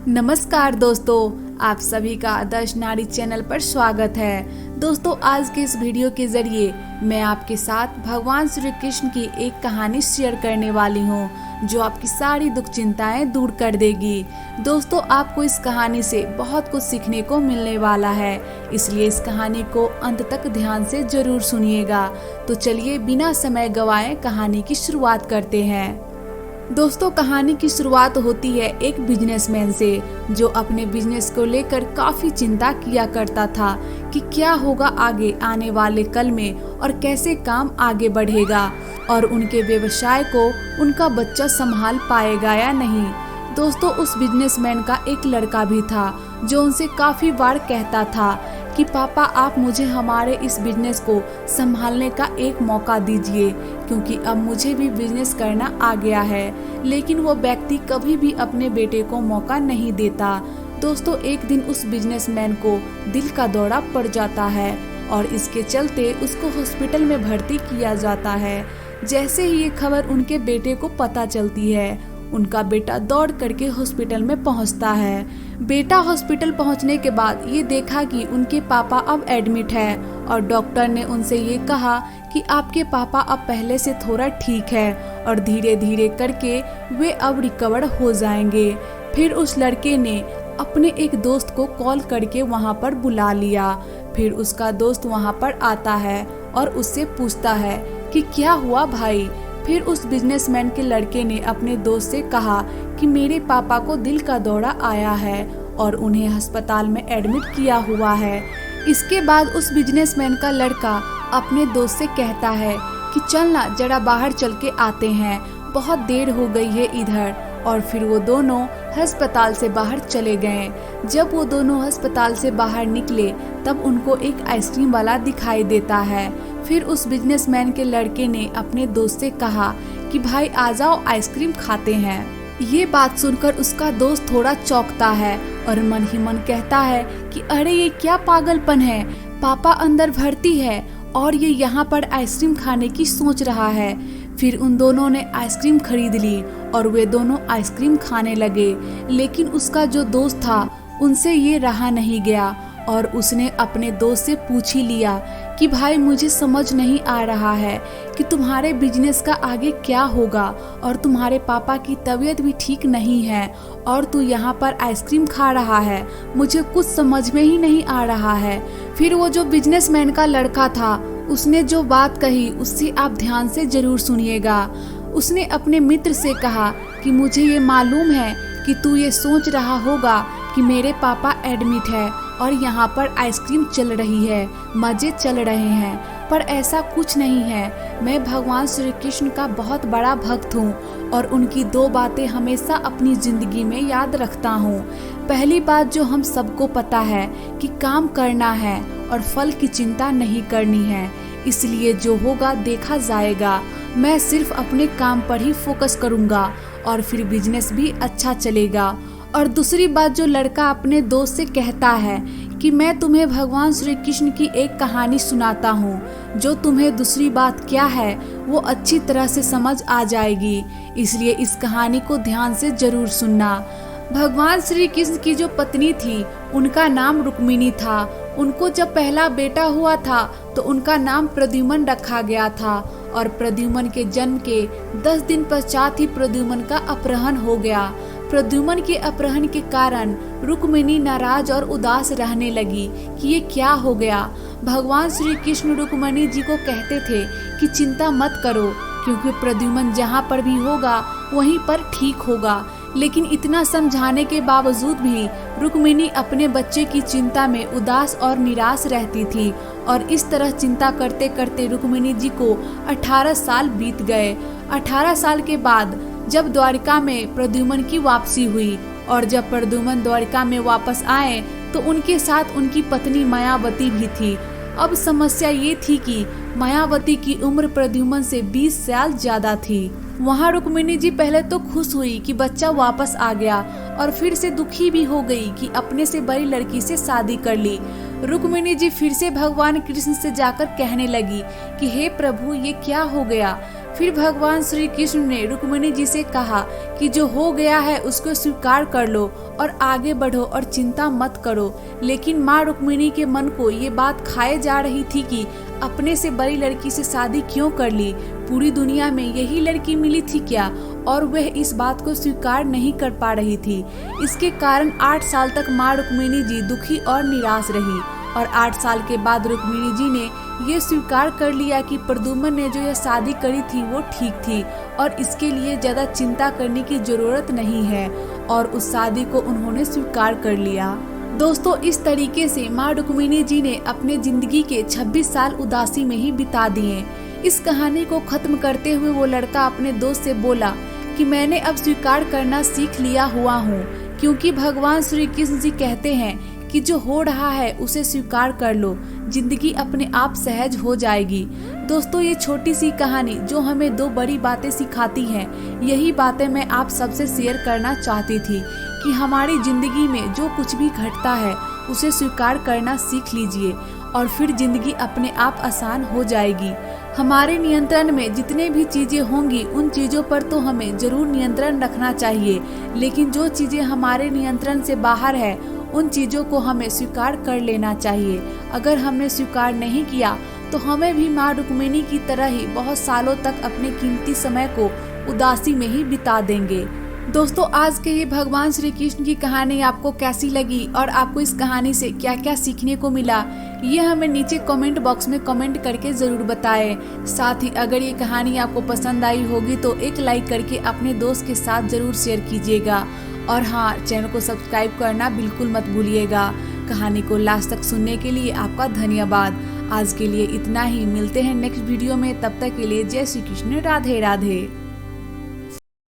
नमस्कार दोस्तों, आप सभी का आदर्श नारी चैनल पर स्वागत है। दोस्तों, आज के इस वीडियो के जरिए मैं आपके साथ भगवान श्री कृष्ण की एक कहानी शेयर करने वाली हूँ जो आपकी सारी दुख चिंताएं दूर कर देगी। दोस्तों, आपको इस कहानी से बहुत कुछ सीखने को मिलने वाला है, इसलिए इस कहानी को अंत तक ध्यान से जरूर सुनिएगा। तो चलिए बिना समय गवाए कहानी की शुरुआत करते हैं। दोस्तों, कहानी की शुरुआत होती है एक बिजनेसमैन से जो अपने बिजनेस को लेकर काफी चिंता किया करता था कि क्या होगा आगे आने वाले कल में और कैसे काम आगे बढ़ेगा और उनके व्यवसाय को उनका बच्चा संभाल पाएगा या नहीं। दोस्तों, उस बिजनेसमैन का एक लड़का भी था जो उनसे काफी बार कहता था कि पापा, आप मुझे हमारे इस बिजनेस को संभालने का एक मौका दीजिए क्योंकि अब मुझे भी बिजनेस करना आ गया है। लेकिन वो व्यक्ति कभी भी अपने बेटे को मौका नहीं देता। दोस्तों, एक दिन उस बिजनेसमैन को दिल का दौरा पड़ जाता है और इसके चलते उसको हॉस्पिटल में भर्ती किया जाता है। जैसे ही ये खबर उनके बेटे को पता चलती है, उनका बेटा दौड़ करके हॉस्पिटल में पहुंचता है। बेटा हॉस्पिटल पहुंचने के बाद ये देखा कि उनके पापा अब एडमिट है और डॉक्टर ने उनसे ये कहा कि आपके पापा अब पहले से थोड़ा ठीक है और धीरे धीरे करके वे अब रिकवर हो जाएंगे। फिर उस लड़के ने अपने एक दोस्त को कॉल करके वहाँ पर बुला लिया। फिर उसका दोस्त वहाँ पर आता है और उससे पूछता है कि क्या हुआ भाई। फिर उस बिजनेसमैन के लड़के ने अपने दोस्त से कहा कि मेरे पापा को दिल का दौरा आया है और उन्हें अस्पताल में एडमिट किया हुआ है। इसके बाद उस बिजनेसमैन का लड़का अपने दोस्त से कहता है कि चलना जरा बाहर चल के आते हैं, बहुत देर हो गई है इधर। और फिर वो दोनों अस्पताल से बाहर चले गए। जब वो दोनों अस्पताल से बाहर निकले तब उनको एक आइसक्रीम वाला दिखाई देता है। फिर उस बिजनेसमैन के लड़के ने अपने दोस्त से कहा कि भाई आ जाओ, आइसक्रीम खाते हैं। ये बात सुनकर उसका दोस्त थोड़ा चौंकता है और मन ही मन कहता है कि अरे ये क्या पागलपन है, पापा अंदर भर्ती है और ये यहाँ पर आइसक्रीम खाने की सोच रहा है। फिर उन दोनों ने आइसक्रीम खरीद ली और वे दोनों आइसक्रीम खाने लगे। लेकिन उसका जो दोस्त था उनसे ये रहा नहीं गया और उसने अपने दोस्त से पूछ ही लिया कि भाई, मुझे समझ नहीं आ रहा है कि तुम्हारे बिजनेस का आगे क्या होगा और तुम्हारे पापा की तबीयत भी ठीक नहीं है और तू यहाँ पर आइसक्रीम खा रहा है, मुझे कुछ समझ में ही नहीं आ रहा है। फिर वो जो बिजनेसमैन का लड़का था उसने जो बात कही उससे आप ध्यान से जरूर सुनिएगा। उसने अपने मित्र से कहा कि मुझे ये मालूम है कि तू ये सोच रहा होगा कि मेरे पापा एडमिट है और यहाँ पर आइसक्रीम चल रही है, मजे चल रहे हैं, पर ऐसा कुछ नहीं है। मैं भगवान श्री कृष्ण का बहुत बड़ा भक्त हूँ और उनकी दो बातें हमेशा अपनी जिंदगी में याद रखता हूँ। पहली बात जो हम सबको पता है कि काम करना है और फल की चिंता नहीं करनी है, इसलिए जो होगा देखा जाएगा। मैं सिर्फ अपने काम पर ही फोकस करूँगा और फिर बिजनेस भी अच्छा चलेगा। और दूसरी बात जो लड़का अपने दोस्त से कहता है कि मैं तुम्हें भगवान श्री कृष्ण की एक कहानी सुनाता हूँ जो तुम्हें दूसरी बात क्या है वो अच्छी तरह से समझ आ जाएगी, इसलिए इस कहानी को ध्यान से जरूर सुनना। भगवान श्री कृष्ण की जो पत्नी थी उनका नाम रुक्मिणी था। उनको जब पहला बेटा हुआ था तो उनका नाम प्रद्युम्न रखा गया था और प्रद्युम्न के जन्म के 10 दिन पश्चात ही प्रद्युम्न का अपहरण हो गया। प्रद्युम्न के अपहरण के कारण रुक्मिणी नाराज और उदास रहने लगी कि ये क्या हो गया। भगवान श्री कृष्ण रुक्मिणी जी को कहते थे कि चिंता मत करो क्योंकि प्रद्युम्न जहाँ पर भी होगा वहीं पर ठीक होगा। लेकिन इतना समझाने के बावजूद भी रुक्मिणी अपने बच्चे की चिंता में उदास और निराश रहती थी और इस तरह चिंता करते करते रुक्मिणी जी को 18 साल बीत गए। 18 साल के बाद जब द्वारिका में प्रद्युम्न की वापसी हुई और जब प्रद्युम्न द्वारिका में वापस आए तो उनके साथ उनकी पत्नी मायावती भी थी। अब समस्या ये थी कि मायावती की उम्र प्रद्युम्न से 20 साल ज्यादा थी। वहाँ रुक्मिणी जी पहले तो खुश हुई कि बच्चा वापस आ गया और फिर से दुखी भी हो गई कि अपने से बड़ी लड़की से शादी कर ली। रुक्मिणी जी फिर से भगवान कृष्ण से जाकर कहने लगी कि हे प्रभु, ये क्या हो गया। फिर भगवान श्री कृष्ण ने रुक्मिणी जी से कहा कि जो हो गया है उसको स्वीकार कर लो और आगे बढ़ो और चिंता मत करो। लेकिन माँ रुक्मिणी के मन को ये बात खाए जा रही थी कि अपने से बड़ी लड़की से शादी क्यों कर ली, पूरी दुनिया में यही लड़की मिली थी क्या, और वह इस बात को स्वीकार नहीं कर पा रही थी। इसके कारण 8 साल तक माँ रुक्मिणी जी दुखी और निराश रही और 8 साल के बाद रुक्मिणी जी ने ये स्वीकार कर लिया कि प्रद्युम्न ने जो यह शादी करी थी वो ठीक थी और इसके लिए ज्यादा चिंता करने की जरूरत नहीं है, और उस शादी को उन्होंने स्वीकार कर लिया। दोस्तों, इस तरीके से माँ रुक्मिणी जी ने अपने जिंदगी के 26 साल उदासी में ही बिता दिए। इस कहानी को खत्म करते हुए वो लड़का अपने दोस्त से बोला कि मैंने अब स्वीकार करना सीख लिया हुआ हूँ, क्योंकि भगवान श्री कृष्ण जी कहते हैं कि जो हो रहा है उसे स्वीकार कर लो, जिंदगी अपने आप सहज हो जाएगी। दोस्तों, ये छोटी सी कहानी जो हमें 2 बड़ी बातें सिखाती हैं, यही बातें मैं आप सबसे शेयर करना चाहती थी कि हमारी जिंदगी में जो कुछ भी घटता है उसे स्वीकार करना सीख लीजिए और फिर जिंदगी अपने आप आसान हो जाएगी। हमारे नियंत्रण में जितने भी चीजें होंगी उन चीजों पर तो हमें जरूर नियंत्रण रखना चाहिए, लेकिन जो चीजें हमारे नियंत्रण से बाहर है उन चीजों को हमें स्वीकार कर लेना चाहिए। अगर हमने स्वीकार नहीं किया तो हमें भी माँ रुक्मिणी की तरह ही बहुत सालों तक अपने कीमती समय को उदासी में ही बिता देंगे। दोस्तों, आज के ये भगवान श्री कृष्ण की कहानी आपको कैसी लगी और आपको इस कहानी से क्या क्या सीखने को मिला, ये हमें नीचे कमेंट बॉक्स में कमेंट करके जरूर बताएं। साथ ही अगर ये कहानी आपको पसंद आई होगी तो एक लाइक करके अपने दोस्त के साथ जरूर शेयर कीजिएगा, और हाँ, चैनल को सब्सक्राइब करना बिल्कुल मत भूलिएगा। कहानी को लास्ट तक सुनने के लिए आपका धन्यवाद। आज के लिए इतना ही, मिलते हैं नेक्स्ट वीडियो में, तब तक के लिए जय श्री कृष्ण, राधे राधे।